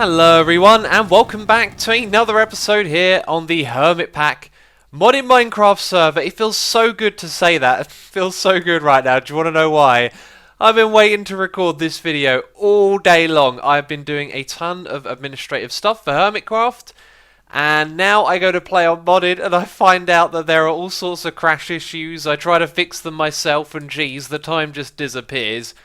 Hello everyone and welcome back to another episode here on the Hermitpack modded Minecraft server. It feels so good to say that. It feels so good right now. Do you want to know why? I've been waiting to record this video all day long. I've been doing a ton of administrative stuff for Hermitcraft, and now I go to play on modded and I find out that there are all sorts of crash issues. I try to fix them myself and geez, the time just disappears.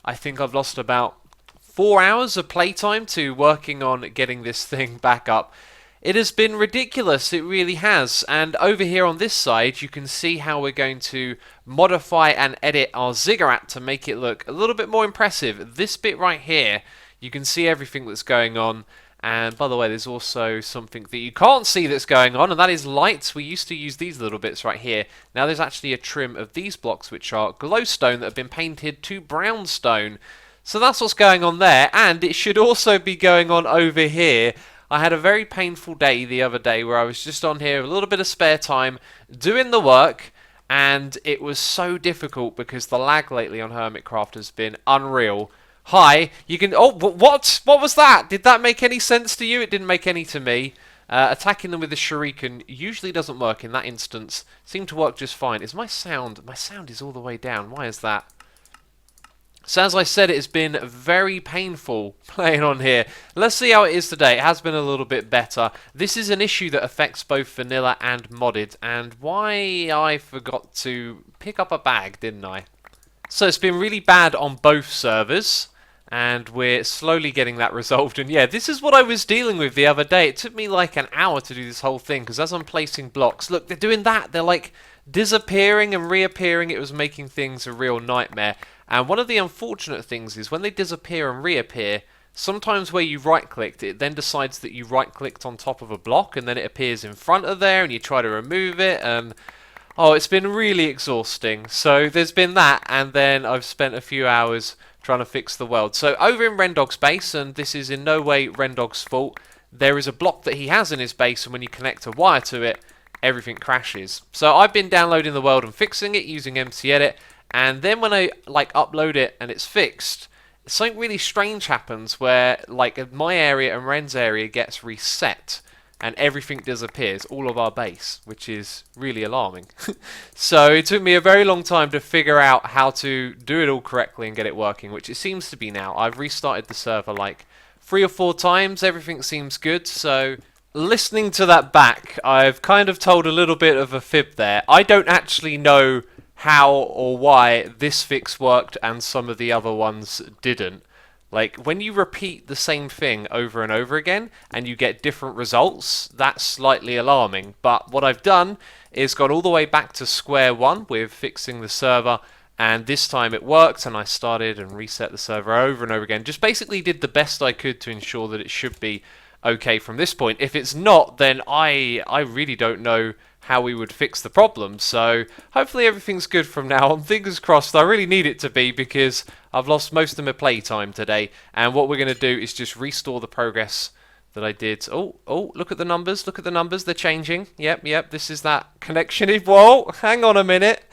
I think I've lost about 4 hours of playtime to working on getting this thing back up. It has been ridiculous, it really has. And over here on this side, you can see how we're going to modify and edit our ziggurat to make it look a little bit more impressive. This bit right here, you can see everything that's going on. And by the way, there's also something that you can't see that's going on, and that is lights. We used to use these little bits right here. Now there's actually a trim of these blocks, which are glowstone that have been painted to brownstone. So that's what's going on there, and it should also be going on over here. I had a very painful day the other day where I was just on here, a little bit of spare time, doing the work, and it was so difficult because the lag lately on Hermitcraft has been unreal. Hi, you can... Oh, what? What was that? Did that make any sense to you? It didn't make any to me. Attacking them with the shuriken usually doesn't work in that instance. Seemed to work just fine. Is my sound... My sound is all the way down. Why is that? So as I said, it has been very painful playing on here. Let's see how it is today. It has been a little bit better. This is an issue that affects both vanilla and modded. And why I forgot to pick up a bag, didn't I? So it's been really bad on both servers. And we're slowly getting that resolved. And yeah, this is what I was dealing with the other day. It took me like an hour to do this whole thing. Because as I'm placing blocks, look, they're doing that. They're like disappearing and reappearing. It was making things a real nightmare. And one of the unfortunate things is when they disappear and reappear, sometimes where you right-clicked, it then decides that you right-clicked on top of a block and then it appears in front of there and you try to remove it and... Oh, it's been really exhausting. So there's been that, and then I've spent a few hours trying to fix the world. So over in Rendog's base, and this is in no way Rendog's fault, there is a block that he has in his base, and when you connect a wire to it, everything crashes. So I've been downloading the world and fixing it using MCEdit, and then when I like upload it and it's fixed, something really strange happens where like my area and Ren's area gets reset and everything disappears, all of our base, which is really alarming. So it took me a very long time to figure out how to do it all correctly and get it working, which it seems to be now. I've restarted the server like 3 or 4 times, everything seems good, so listening to that back, I've kind of told a little bit of a fib there. I don't actually know how or why this fix worked and some of the other ones didn't. Like, when you repeat the same thing over and over again and you get different results, that's slightly alarming. But what I've done is gone all the way back to square one with fixing the server, and this time it worked and I started and reset the server over and over again. Just basically did the best I could to ensure that it should be okay from this point. If it's not, then I really don't know how we would fix the problem. So hopefully everything's good from now on. Fingers crossed. I really need it to be because I've lost most of my playtime today. And what we're going to do is just restore the progress that I did. Oh, look at the numbers. Look at the numbers. They're changing. Yep. This is that connection. Whoa, hang on a minute.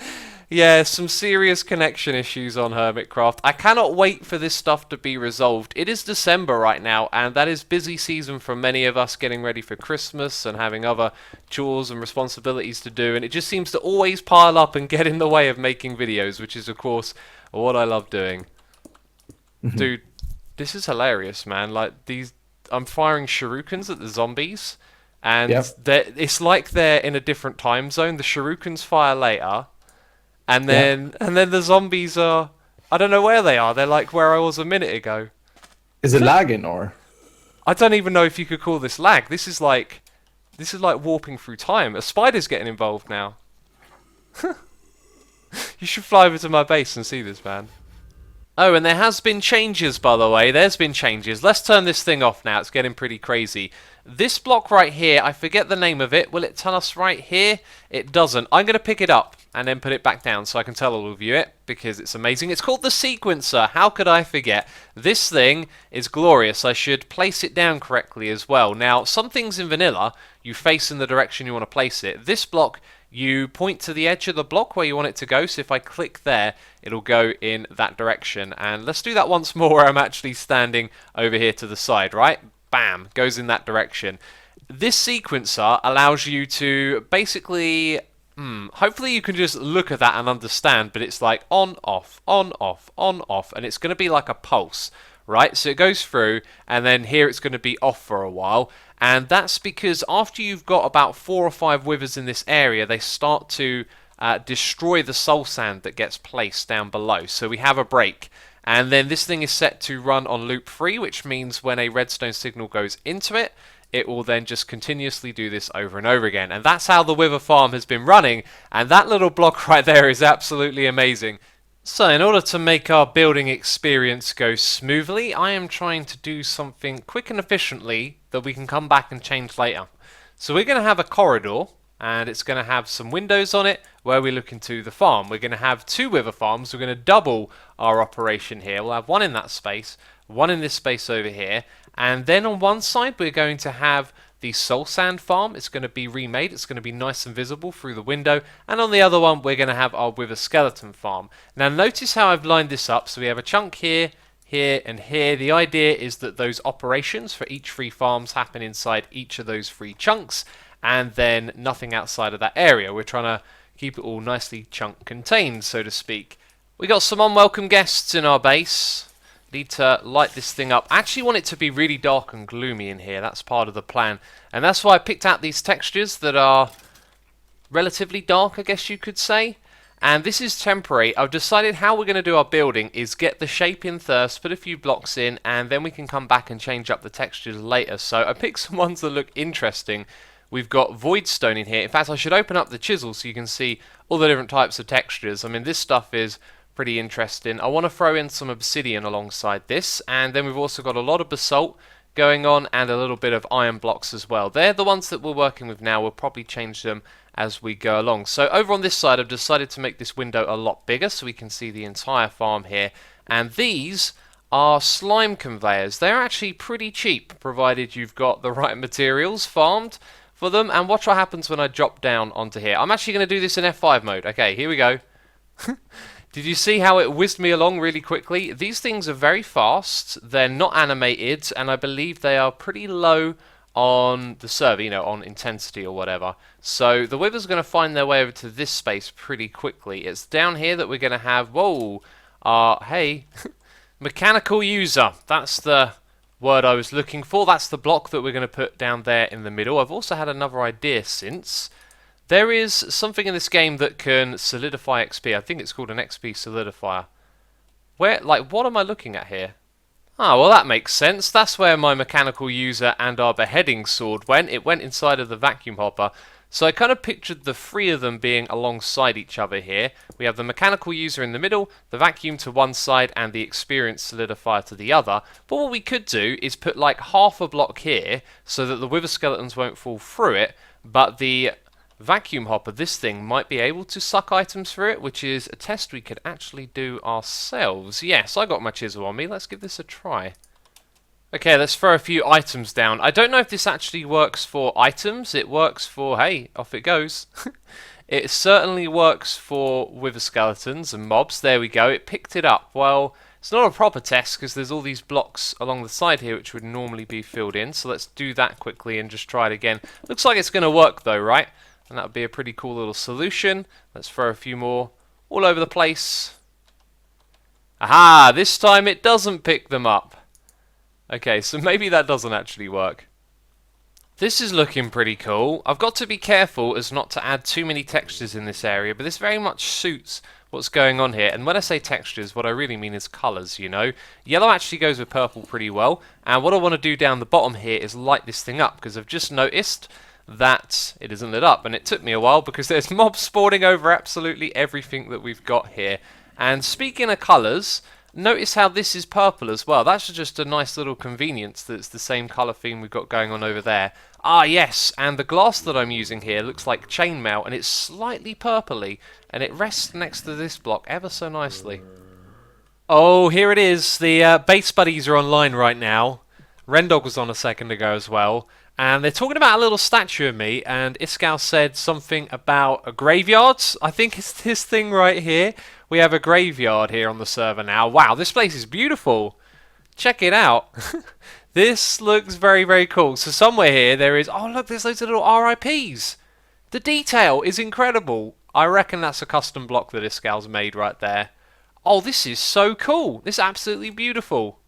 Yeah, some serious connection issues on Hermitcraft. I cannot wait for this stuff to be resolved. It is December right now, and that is busy season for many of us, getting ready for Christmas and having other chores and responsibilities to do, and it just seems to always pile up and get in the way of making videos, which is, of course, what I love doing. Dude, this is hilarious, man. Like, I'm firing shurikens at the zombies, and it's like they're in a different time zone. The shurikens fire later. And then the zombies are... I don't know where they are. They're like where I was a minute ago. Is it lagging or? I don't even know if you could call this lag. This is like warping through time. A spider's getting involved now. You should fly over to my base and see this, man. Oh, and there has been changes, by the way. There's been changes. Let's turn this thing off now. It's getting pretty crazy. This block right here, I forget the name of it. Will it tell us right here? It doesn't. I'm going to pick it up and then put it back down so I can tell all of you it because it's amazing. It's called the sequencer. How could I forget? This thing is glorious. I should place it down correctly as well. Now, some things in vanilla, you face in the direction you want to place it. This block, you point to the edge of the block where you want it to go. So if I click there, it'll go in that direction. And let's do that once more where I'm actually standing over here to the side, right? bam, goes in that direction. This sequencer allows you to basically, hopefully you can just look at that and understand, but it's like on, off, on, off, on, off, and it's going to be like a pulse, right? So it goes through, and then here it's going to be off for a while, and that's because after you've got about 4 or 5 withers in this area, they start to destroy the soul sand that gets placed down below. So we have a break. And then this thing is set to run on loop 3, which means when a redstone signal goes into it, it will then just continuously do this over and over again. And that's how the wither farm has been running. And that little block right there is absolutely amazing. So in order to make our building experience go smoothly, I am trying to do something quick and efficiently that we can come back and change later. So we're going to have a corridor, and it's going to have some windows on it where we look into the farm. We're going to have 2 wither farms. We're going to double our operation here. We'll have one in that space, one in this space over here, and then on one side we're going to have the soul sand farm. It's going to be remade. It's going to be nice and visible through the window, and on the other one we're going to have our wither skeleton farm. Now notice how I've lined this up. So we have a chunk here, here and here. The idea is that those operations for each 3 farms happen inside each of those 3 chunks, and then nothing outside of that area. We're trying to keep it all nicely chunk contained, so to speak. We got some unwelcome guests in our base. Need to light this thing up. I actually want it to be really dark and gloomy in here. That's part of the plan. And that's why I picked out these textures that are relatively dark, I guess you could say. And this is temporary. I've decided how we're going to do our building is get the shape in first, put a few blocks in, and then we can come back and change up the textures later. So I picked some ones that look interesting. We've got void stone in here. In fact, I should open up the chisel so you can see all the different types of textures. I mean, this stuff is pretty interesting. I want to throw in some obsidian alongside this, and then we've also got a lot of basalt going on and a little bit of iron blocks as well. They're the ones that we're working with now. We'll probably change them as we go along. So over on this side, I've decided to make this window a lot bigger so we can see the entire farm here. And these are slime conveyors. They're actually pretty cheap, provided you've got the right materials farmed for them. And watch what happens when I drop down onto here. I'm actually going to do this in F5 mode. Okay, here we go. Did you see how it whizzed me along really quickly? These things are very fast. They're not animated, and I believe they are pretty low on the server, you know, on intensity or whatever. So the wither's going to find their way over to this space pretty quickly. It's down here that we're going to have, whoa, hey, mechanical user. That's the word I was looking for. That's the block that we're going to put down there in the middle. I've also had another idea since. There is something in this game that can solidify XP. I think it's called an XP solidifier. Where, like, what am I looking at here? Ah, well that makes sense. That's where my mechanical user and our beheading sword went. It went inside of the vacuum hopper. So I kind of pictured the 3 of them being alongside each other here. We have the mechanical user in the middle, the vacuum to one side, and the experience solidifier to the other. But what we could do is put like half a block here so that the wither skeletons won't fall through it, but the vacuum hopper, this thing, might be able to suck items through it, which is a test we could actually do ourselves. Yes, I got my chisel on me. Let's give this a try. Okay, let's throw a few items down. I don't know if this actually works for items. It works for, hey, off it goes. It certainly works for wither skeletons and mobs. There we go. It picked it up. Well, it's not a proper test because there's all these blocks along the side here which would normally be filled in. So let's do that quickly and just try it again. Looks like it's going to work though, right? And that would be a pretty cool little solution. Let's throw a few more all over the place. Aha! This time it doesn't pick them up. Okay, so maybe that doesn't actually work. This is looking pretty cool. I've got to be careful as not to add too many textures in this area, but this very much suits what's going on here. And when I say textures, what I really mean is colours, you know. Yellow actually goes with purple pretty well. And what I want to do down the bottom here is light this thing up, because I've just noticed that it isn't lit up, and it took me a while because there's mobs spawning over absolutely everything that we've got here. And speaking of colours, notice how this is purple as well. That's just a nice little convenience that's the same colour theme we've got going on over there. Ah yes, and the glass that I'm using here looks like chainmail, and it's slightly purpley, and it rests next to this block ever so nicely. Oh, here it is. The base buddies are online right now. Rendog was on a second ago as well. And they're talking about a little statue of me, and Iskal said something about a graveyard. I think it's this thing right here. We have a graveyard here on the server now. Wow, this place is beautiful. Check it out. This looks very, very cool. So somewhere here there is... Oh, look, there's loads of little RIPs. The detail is incredible. I reckon that's a custom block that Iscal's made right there. Oh, this is so cool. This is absolutely beautiful.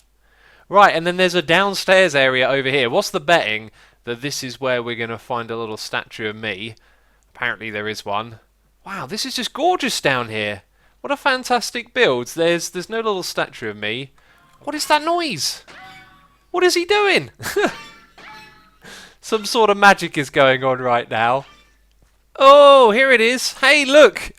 Right, and then there's a downstairs area over here. What's the betting that this is where we're going to find a little statue of me? Apparently there is one. Wow, this is just gorgeous down here. What a fantastic build. There's no little statue of me. What is that noise? What is he doing? Some sort of magic is going on right now. Oh, here it is. Hey, look.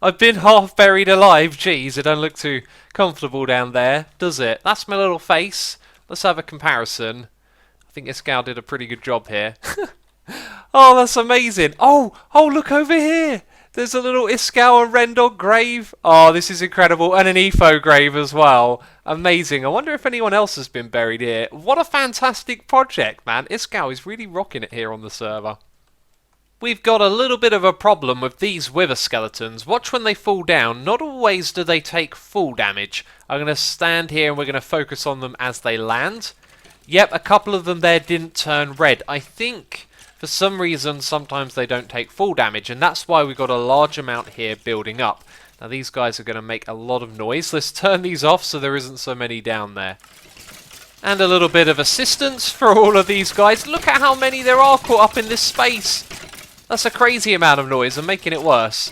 I've been half buried alive. Jeez, it don't look too comfortable down there, does it? That's my little face. Let's have a comparison. I think Iscal did a pretty good job here. Oh, that's amazing. Oh, look over here. There's a little Iscal and Rendog grave. Oh, this is incredible. And an Efo grave as well. Amazing. I wonder if anyone else has been buried here. What a fantastic project, man. Iscal is really rocking it here on the server. We've got a little bit of a problem with these wither skeletons. Watch when they fall down. Not always do they take full damage. I'm going to stand here and we're going to focus on them as they land. Yep, a couple of them there didn't turn red. I think for some reason sometimes they don't take full damage, and that's why we've got a large amount here building up. Now these guys are going to make a lot of noise. Let's turn these off so there isn't so many down there. And a little bit of assistance for all of these guys. Look at how many there are caught up in this space. That's a crazy amount of noise and making it worse.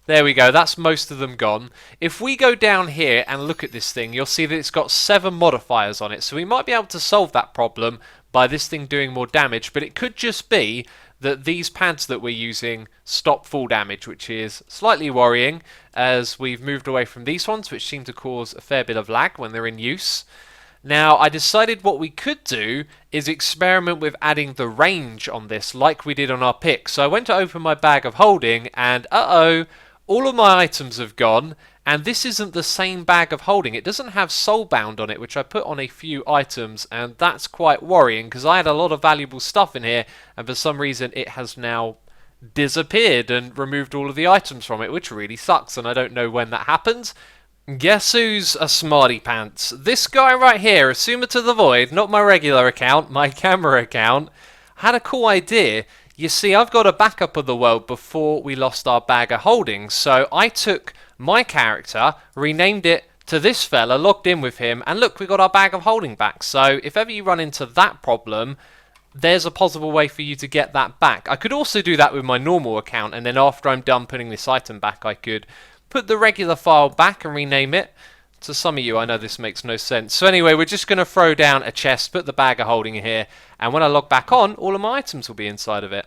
There we go, that's most of them gone. If we go down here and look at this thing, you'll see that it's got 7 modifiers on it. So we might be able to solve that problem by this thing doing more damage, but it could just be that these pads that we're using stop full damage, which is slightly worrying as we've moved away from these ones, which seem to cause a fair bit of lag when they're in use. Now, I decided what we could do is experiment with adding the range on this like we did on our pick. So I went to open my bag of holding and uh-oh, all of my items have gone, and this isn't the same bag of holding. It doesn't have soulbound on it, which I put on a few items, and that's quite worrying because I had a lot of valuable stuff in here, and for some reason it has now disappeared and removed all of the items from it, which really sucks, and I don't know when that happens. Guess who's a smarty pants? This guy right here, Assumer to the Void, not my regular account, my camera account, had a cool idea. You see, I've got a backup of the world before we lost our bag of holdings, so I took my character, renamed it to this fella, logged in with him, and look, we got our bag of holding back. So if ever you run into that problem, there's a possible way for you to get that back. I could also do that with my normal account, and then after I'm done putting this item back, I could put the regular file back and rename it. To some of you, I know this makes no sense. So anyway, we're just going to throw down a chest, put the bag of holding in here, and when I log back on, all of my items will be inside of it.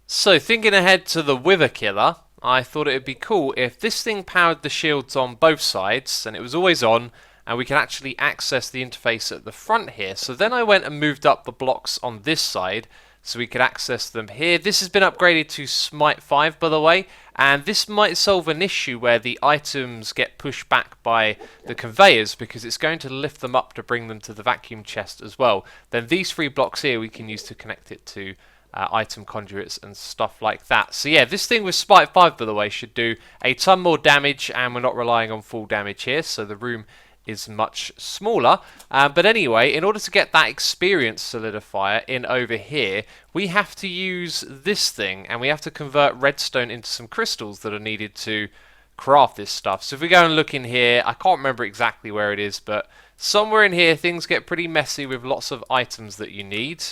So thinking ahead to the Wither Killer, I thought it would be cool if this thing powered the shields on both sides, and it was always on, and we can actually access the interface at the front here. So then I went and moved up the blocks on this side, so we could access them here. This has been upgraded to Smite 5, by the way, and this might solve an issue where the items get pushed back by the conveyors because it's going to lift them up to bring them to the vacuum chest as well. Then these 3 blocks here we can use to connect it to item conduits and stuff like that. So yeah, this thing with Smite 5, by the way, should do a ton more damage, and we're not relying on full damage here, so the room is much smaller. But anyway, in order to get that experience solidifier in over here, we have to use this thing, and we have to convert redstone into some crystals that are needed to craft this stuff. So if we go and look in here, I can't remember exactly where it is, but somewhere in here things get pretty messy with lots of items that you need.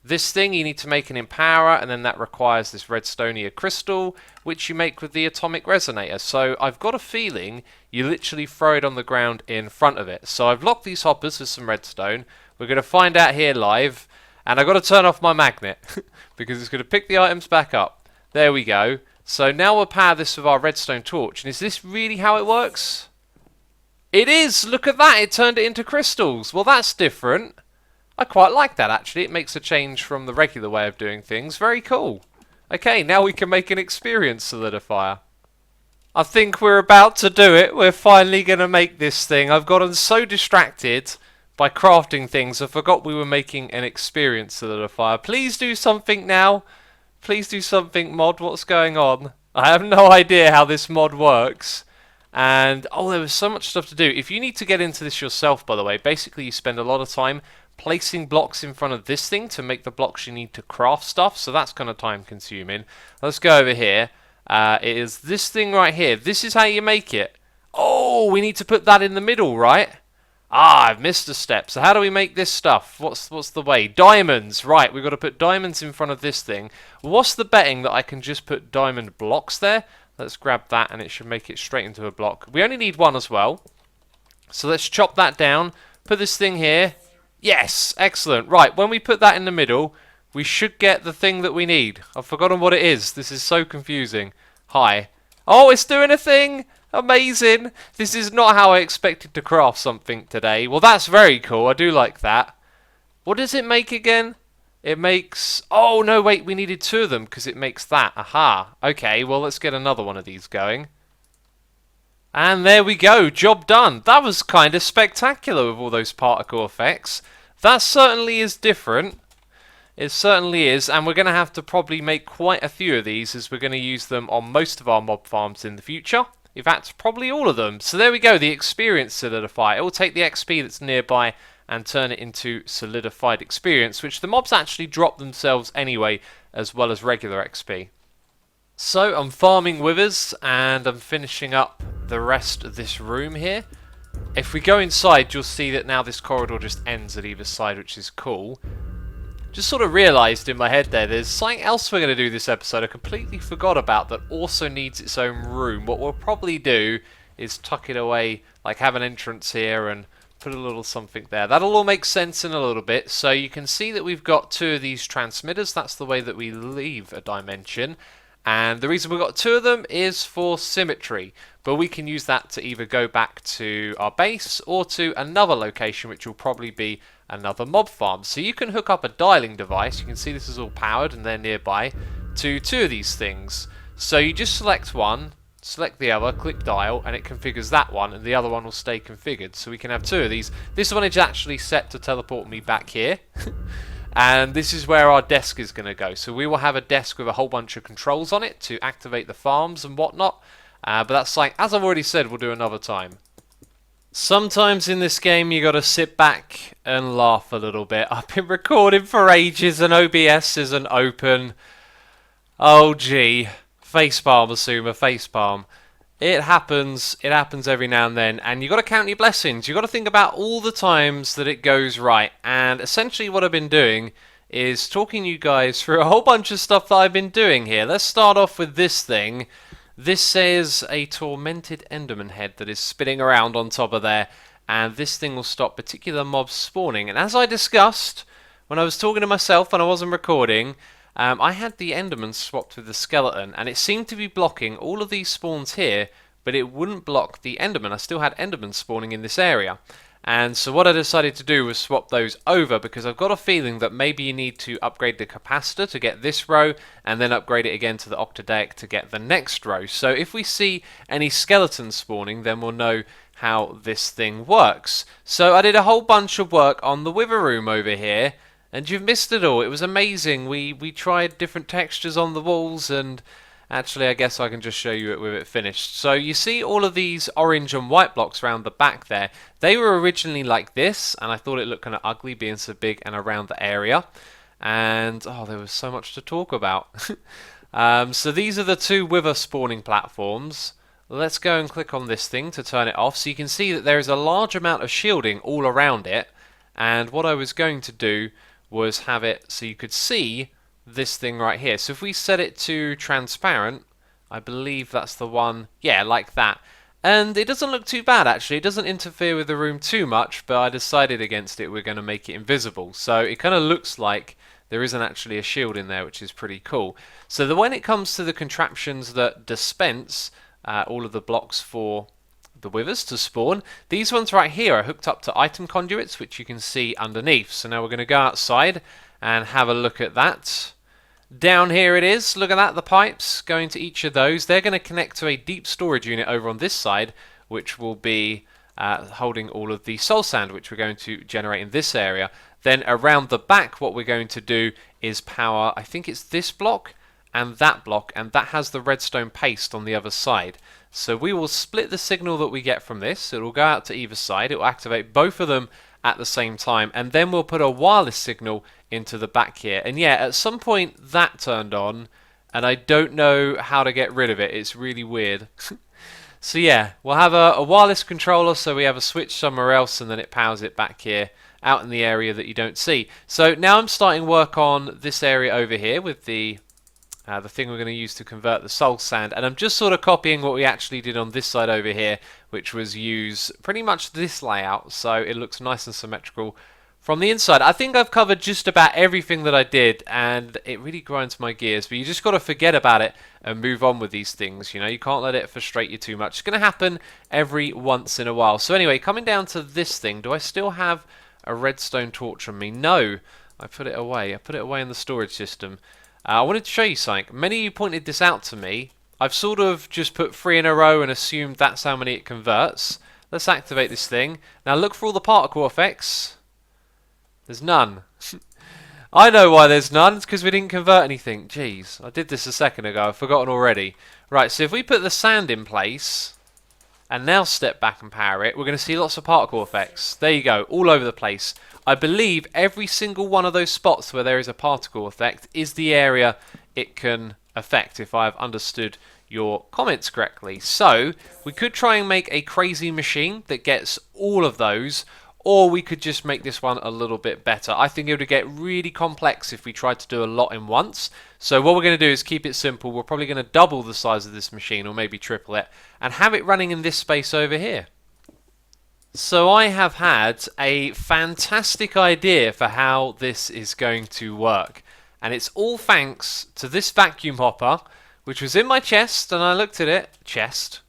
This thing you need to make an empower, and then that requires this redstonia crystal, which you make with the atomic resonator. So I've got a feeling you literally throw it on the ground in front of it. So I've locked these hoppers with some redstone. We're going to find out here live, and I've got to turn off my magnet because it's going to pick the items back up. There we go. So now we'll power this with our redstone torch. And is this really how it works? It is! Look at that! It turned it into crystals. Well, that's different. I quite like that, actually. It makes a change from the regular way of doing things. Very cool. Okay, now we can make an experience solidifier. I think we're about to do it. We're finally going to make this thing. I've gotten so distracted by crafting things, I forgot we were making an experience solidifier. Please do something now. Please do something, mod. What's going on? I have no idea how this mod works. And, oh, there was so much stuff to do. If you need to get into this yourself, by the way, basically you spend a lot of time placing blocks in front of this thing to make the blocks you need to craft stuff, so that's kind of time consuming. Let's go over here. It is this thing right here. This is how you make it. Oh, we need to put that in the middle, right? Ah, I've missed a step. So how do we make this stuff? What's the way? Diamonds. Right, we've got to put diamonds in front of this thing. What's the betting that I can just put diamond blocks there? Let's grab that and it should make it straight into a block. We only need one as well. So let's chop that down. Put this thing here. Yes, excellent. Right, when we put that in the middle, we should get the thing that we need. I've forgotten what it is. This is so confusing. Hi. Oh, it's doing a thing! Amazing! This is not how I expected to craft something today. Well, that's very cool. I do like that. What does it make again? It makes... Oh, no, wait. We needed 2 of them because it makes that. Aha. Okay, well, let's get another one of these going. And there we go. Job done. That was kind of spectacular with all those particle effects. That certainly is different. It certainly is, and we're going to have to probably make quite a few of these as we're going to use them on most of our mob farms in the future. In fact, probably all of them. So there we go, the experience solidifier. It will take the XP that's nearby and turn it into solidified experience, which the mobs actually drop themselves anyway, as well as regular XP. So I'm farming withers, and I'm finishing up the rest of this room here. If we go inside, you'll see that now this corridor just ends at either side, which is cool. Just sort of realised in my head there's something else we're going to do this episode I completely forgot about that also needs its own room. What we'll probably do is tuck it away, like have an entrance here and put a little something there. That'll all make sense in a little bit. So you can see that we've got 2 of these transmitters. That's the way that we leave a dimension. And the reason we've got 2 of them is for symmetry. But we can use that to either go back to our base or to another location, which will probably be another mob farm. So you can hook up a dialing device. You can see this is all powered and they're nearby to 2 of these things. So you just select one, select the other, click dial, and it configures that one, and the other one will stay configured. So we can have 2 of these. This one is actually set to teleport me back here. And this is where our desk is going to go. So we will have a desk with a whole bunch of controls on it to activate the farms and whatnot. But that's like, as I've already said, we'll do another time. Sometimes in this game you got to sit back and laugh a little bit. I've been recording for ages and OBS isn't open. Oh gee. Facepalm, Asuma, facepalm. It happens every now and then, and you got to count your blessings. You got to think about all the times that it goes right. And essentially what I've been doing is talking you guys through a whole bunch of stuff that I've been doing here. Let's start off with this thing. This says a tormented Enderman head that is spinning around on top of there, and this thing will stop particular mobs spawning. And as I discussed when I was talking to myself and I wasn't recording, I had the Enderman swapped with the skeleton, and it seemed to be blocking all of these spawns here, but it wouldn't block the Enderman. I still had Enderman spawning in this area. And so what I decided to do was swap those over, because I've got a feeling that maybe you need to upgrade the capacitor to get this row, and then upgrade it again to the octadaic to get the next row. So if we see any skeletons spawning, then we'll know how this thing works. So I did a whole bunch of work on the wither room over here, and you've missed it all. It was amazing. We tried different textures on the walls, and actually I guess I can just show you it with it finished. So you see all of these orange and white blocks around the back there. They were originally like this, and I thought it looked kind of ugly being so big and around the area. And oh, there was so much to talk about. So these are the 2 wither spawning platforms. Let's go and click on this thing to turn it off. So you can see that there is a large amount of shielding all around it. And what I was going to do was have it so you could see this thing right here. So if we set it to transparent, I believe that's the one, yeah, like that. And it doesn't look too bad actually. It doesn't interfere with the room too much, but I decided against it. We're going to make it invisible. So it kind of looks like there isn't actually a shield in there, which is pretty cool. So when it comes to the contraptions that dispense all of the blocks for the withers to spawn, these ones right here are hooked up to item conduits, which you can see underneath. So now we're going to go outside and have a look at that. Down here it is. Look at that, the pipes going to each of those. They're going to connect to a deep storage unit over on this side, which will be holding all of the soul sand, which we're going to generate in this area. Then around the back, what we're going to do is power, I think it's this block and that block, and that has the redstone paste on the other side. So we will split the signal that we get from this. It will go out to either side. It will activate both of them at the same time, and then we'll put a wireless signal into the back here. And yeah, at some point that turned on, and I don't know how to get rid of it. It's really weird. So yeah, we'll have a wireless controller, so we have a switch somewhere else, and then it powers it back here out in the area that you don't see. So now I'm starting work on this area over here with the thing we're going to use to convert the soul sand, and I'm just sort of copying what we actually did on this side over here, which was use pretty much this layout so it looks nice and symmetrical from the inside. I think I've covered just about everything that I did, and it really grinds my gears, but you just got to forget about it and move on with these things. You know, you can't let it frustrate you too much. It's going to happen every once in a while. So anyway, coming down to this thing, do I still have a redstone torch on me? No, I put it away. I put it away in the storage system. I wanted to show you something. Many of you pointed this out to me. I've sort of just put 3 in a row and assumed that's how many it converts. Let's activate this thing. Now look for all the particle effects. There's none. I know why there's none. It's because we didn't convert anything. Jeez, I did this a second ago. I've forgotten already. Right, so if we put the sand in place and now step back and power it, we're going to see lots of particle effects. There you go, all over the place. I believe every single one of those spots where there is a particle effect is the area it can affect, if I've understood your comments correctly. So we could try and make a crazy machine that gets all of those, or we could just make this one a little bit better. I think it would get really complex if we tried to do a lot in once. So what we're going to do is keep it simple. We're probably going to double the size of this machine, or maybe triple it, and have it running in this space over here. So I have had a fantastic idea for how this is going to work. And it's all thanks to this vacuum hopper, which was in my chest, and I looked at it. Chest.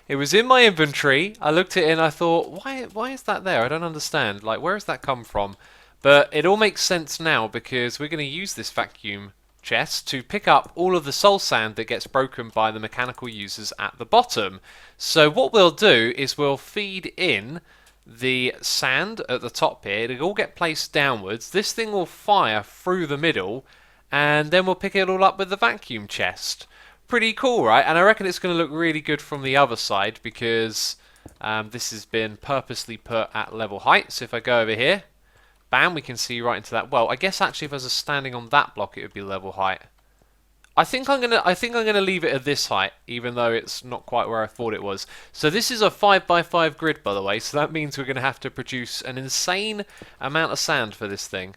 It was in my inventory. I looked at it and I thought, why is that there? I don't understand. Like, where has that come from? But it all makes sense now, because we're going to use this vacuum chest to pick up all of the soul sand that gets broken by the mechanical users at the bottom. So what we'll do is we'll feed in the sand at the top here. It'll all get placed downwards. This thing will fire through the middle, and then we'll pick it all up with the vacuum chest. Pretty cool, right? And I reckon it's going to look really good from the other side, because this has been purposely put at level height. So if I go over here, bam, we can see right into that. Well, I guess actually if I was standing on that block, it would be level height. I think I'm gonna leave it at this height, even though it's not quite where I thought it was. So this is a 5x5 grid, by the way. So that means we're gonna have to produce an insane amount of sand for this thing.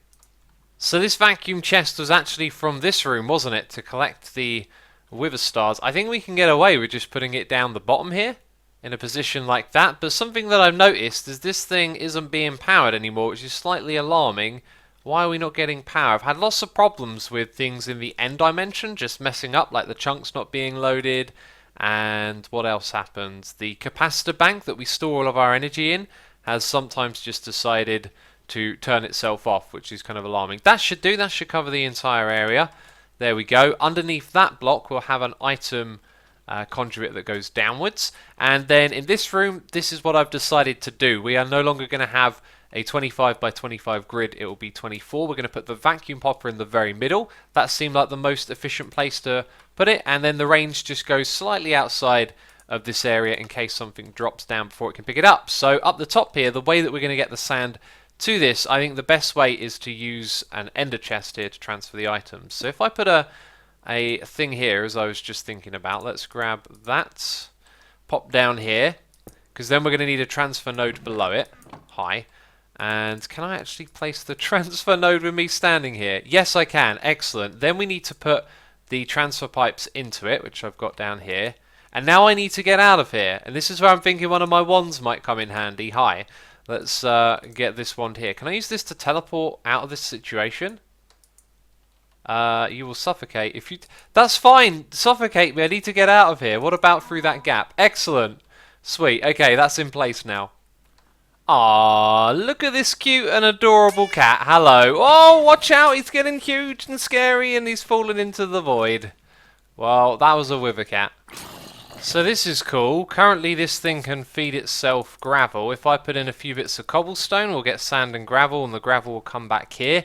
So this vacuum chest was actually from this room, wasn't it, to collect the wither stars. I think we can get away with just putting it down the bottom here in a position like that. But something that I've noticed is this thing isn't being powered anymore, which is slightly alarming. Why are we not getting power? I've had lots of problems with things in the end dimension just messing up, like the chunks not being loaded. And what else happens? The capacitor bank that we store all of our energy in has sometimes just decided to turn itself off, which is kind of alarming. That should do. That should cover the entire area. There we go. Underneath that block we'll have an item conduit that goes downwards. And then in this room, this is what I've decided to do. We are no longer going to have a 25 by 25 grid. It will be 24. We're going to put the vacuum hopper in the very middle. That seemed like the most efficient place to put it. And then the range just goes slightly outside of this area in case something drops down before it can pick it up. So up the top here, the way that we're going to get the sand to this, I think the best way is to use an ender chest here to transfer the items. So if I put a thing here, as I was just thinking about, let's grab that, pop down here, because then we're going to need a transfer node below it. Hi. And can I actually place the transfer node with me standing here? Yes, I can. Excellent. Then we need to put the transfer pipes into it, which I've got down here. And now I need to get out of here. And this is where I'm thinking one of my wands might come in handy. Hi. Let's get this wand here. Can I use this to teleport out of this situation? You will suffocate if you... That's fine. Suffocate me. I need to get out of here. What about through that gap? Excellent. Sweet. Okay, that's in place now. Ah, look at this cute and adorable cat. Hello. Oh, watch out. He's getting huge and scary and he's falling into the void. Well, that was a wither cat. So this is cool. Currently this thing can feed itself gravel. If I put in a few bits of cobblestone, we'll get sand and gravel, and the gravel will come back here.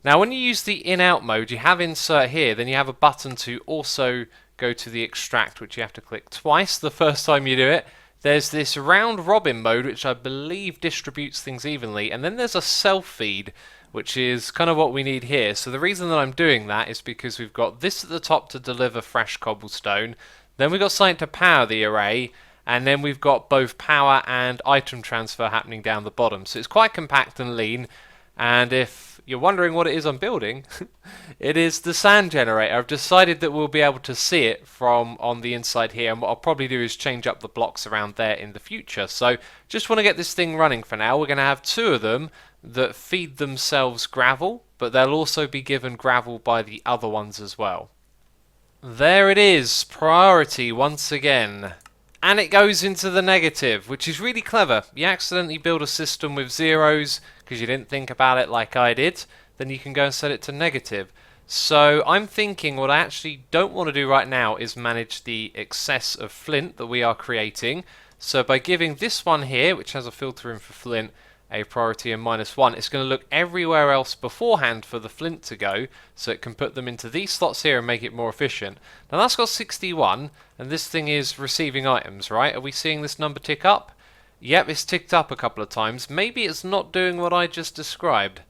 Now when you use the in-out mode, you have insert here, then you have a button to also go to the extract, which you have to click twice the first time you do it. There's this round robin mode, which I believe distributes things evenly, and then there's a self-feed, which is kind of what we need here. So the reason that I'm doing that is because we've got this at the top to deliver fresh cobblestone, then we've got something to power the array, and then we've got both power and item transfer happening down the bottom. So it's quite compact and lean, and if you're wondering what it is I'm building, it is the sand generator. I've decided that we'll be able to see it from on the inside here, and what I'll probably do is change up the blocks around there in the future. So just want to get this thing running for now. We're going to have two of them that feed themselves gravel, but they'll also be given gravel by the other ones as well. There it is, priority once again. And it goes into the negative, which is really clever. You accidentally build a system with zeros because you didn't think about it like I did, then you can go and set it to negative. So I'm thinking what I actually don't want to do right now is manage the excess of flint that we are creating. So by giving this one here, which has a filter in for flint, a priority of -1, it's going to look everywhere else beforehand for the flint to go, so it can put them into these slots here and make it more efficient. Now that's got 61, and this thing is receiving items, right? Are we seeing this number tick up? Yep, it's ticked up a couple of times. Maybe it's not doing what I just described.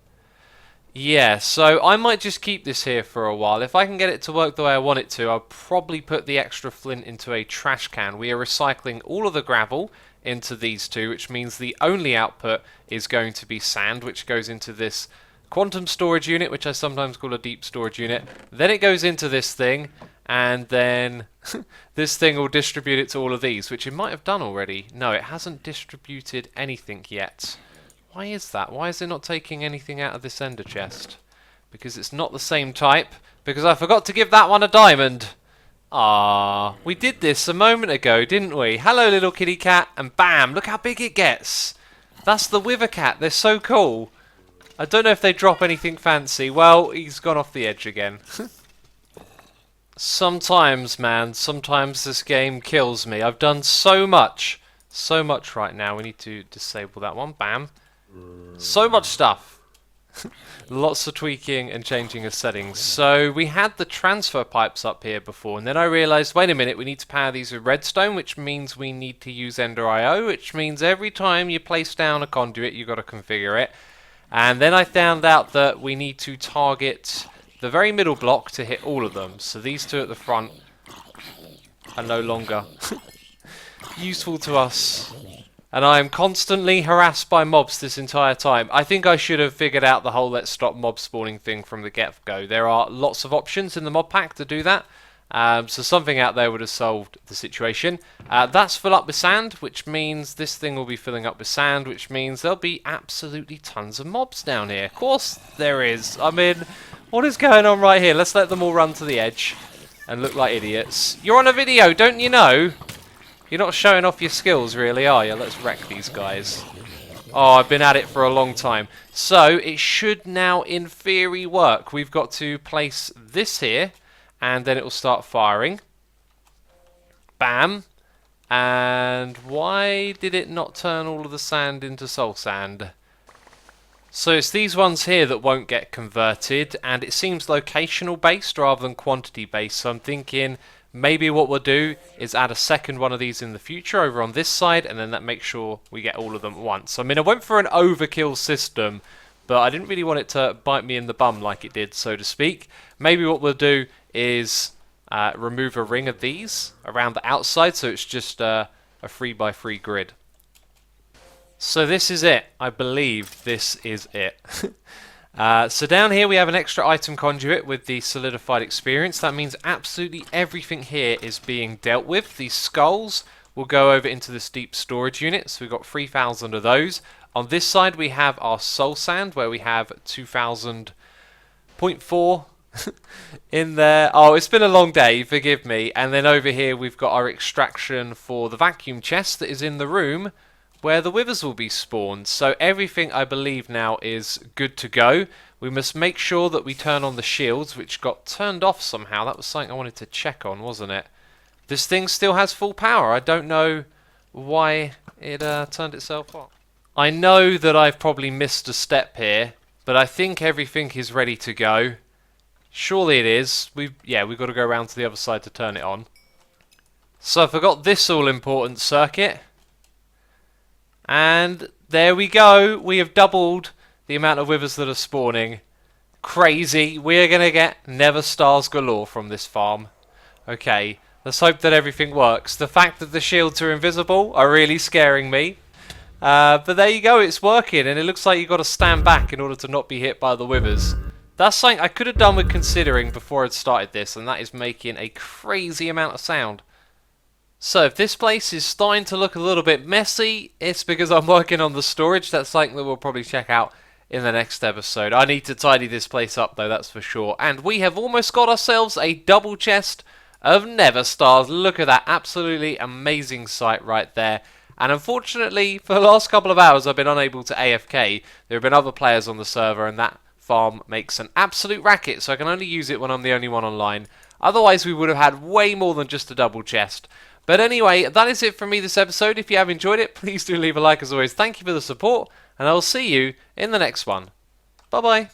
Yeah, so I might just keep this here for a while. If I can get it to work the way I want it to, I'll probably put the extra flint into a trash can. We are recycling all of the gravel into these two, which means the only output is going to be sand, which goes into this quantum storage unit, which I sometimes call a deep storage unit. Then it goes into this thing, and then this thing will distribute it to all of these, which it might have done already. No, it hasn't distributed anything yet. Why is that? Why is it not taking anything out of this ender chest? Because it's not the same type. Because I forgot to give that one a diamond. Ah, we did this a moment ago, didn't we? Hello, little kitty cat, and bam, look how big it gets. That's the wither cat. They're so cool. I don't know if they drop anything fancy. Well, he's gone off the edge again. Sometimes, man, sometimes this game kills me. I've done so much right now. We need to disable that one. Bam. So much stuff. Lots of tweaking and changing of settings. So we had the transfer pipes up here before, and then I realized, wait a minute, we need to power these with redstone, which means we need to use Ender IO, which means every time you place down a conduit, you've got to configure it. And then I found out that we need to target the very middle block to hit all of them. So these two at the front are no longer useful to us. And I am constantly harassed by mobs this entire time. I think I should have figured out the whole let's stop mob spawning thing from the get-go. There are lots of options in the mod pack to do that. So something out there would have solved the situation. That's full up with sand, which means this thing will be filling up with sand, which means there'll be absolutely tons of mobs down here. Of course there is. I mean, what is going on right here? Let's let them all run to the edge and look like idiots. You're on a video, don't you know? You're not showing off your skills, really, are you? Let's wreck these guys. Oh, I've been at it for a long time. So, it should now, in theory, work. We've got to place this here, and then it will start firing. Bam. And why did it not turn all of the sand into soul sand? So it's these ones here that won't get converted, and it seems locational based rather than quantity based. So I'm thinking maybe what we'll do is add a second one of these in the future over on this side, and then that makes sure we get all of them at once. I mean, I went for an overkill system, but I didn't really want it to bite me in the bum like it did, so to speak. Maybe what we'll do is remove a ring of these around the outside, so it's just a 3x3 grid. So this is it. I believe this is it. So down here we have an extra item conduit with the solidified experience. That means absolutely everything here is being dealt with. These skulls will go over into this deep storage unit. So we've got 3,000 of those. On this side we have our soul sand where we have 2,000.4 in there. Oh, it's been a long day, forgive me. And then over here we've got our extraction for the vacuum chest that is in the room where the withers will be spawned. So everything I believe now is good to go. We must make sure that we turn on the shields, which got turned off somehow. That was something I wanted to check on, wasn't it? This thing still has full power. I don't know why it turned itself off. I know that I've probably missed a step here, but I think everything is ready to go. Surely it is. We've got to go around to the other side to turn it on. So I forgot this all-important circuit. And there we go. We have doubled the amount of withers that are spawning. Crazy. We are going to get Nether stars galore from this farm. Okay, let's hope that everything works. The fact that the shields are invisible are really scaring me. But there you go, it's working, and it looks like you've got to stand back in order to not be hit by the withers. That's something I could have done with considering before I'd started this, and that is making a crazy amount of sound. So if this place is starting to look a little bit messy, it's because I'm working on the storage. That's something that we'll probably check out in the next episode. I need to tidy this place up though, that's for sure. And we have almost got ourselves a double chest of Nether stars. Look at that, absolutely amazing sight right there. And unfortunately, for the last couple of hours, I've been unable to AFK. There have been other players on the server, and that farm makes an absolute racket, so I can only use it when I'm the only one online. Otherwise, we would have had way more than just a double chest. But anyway, that is it from me this episode. If you have enjoyed it, please do leave a like as always. Thank you for the support, and I will see you in the next one. Bye-bye.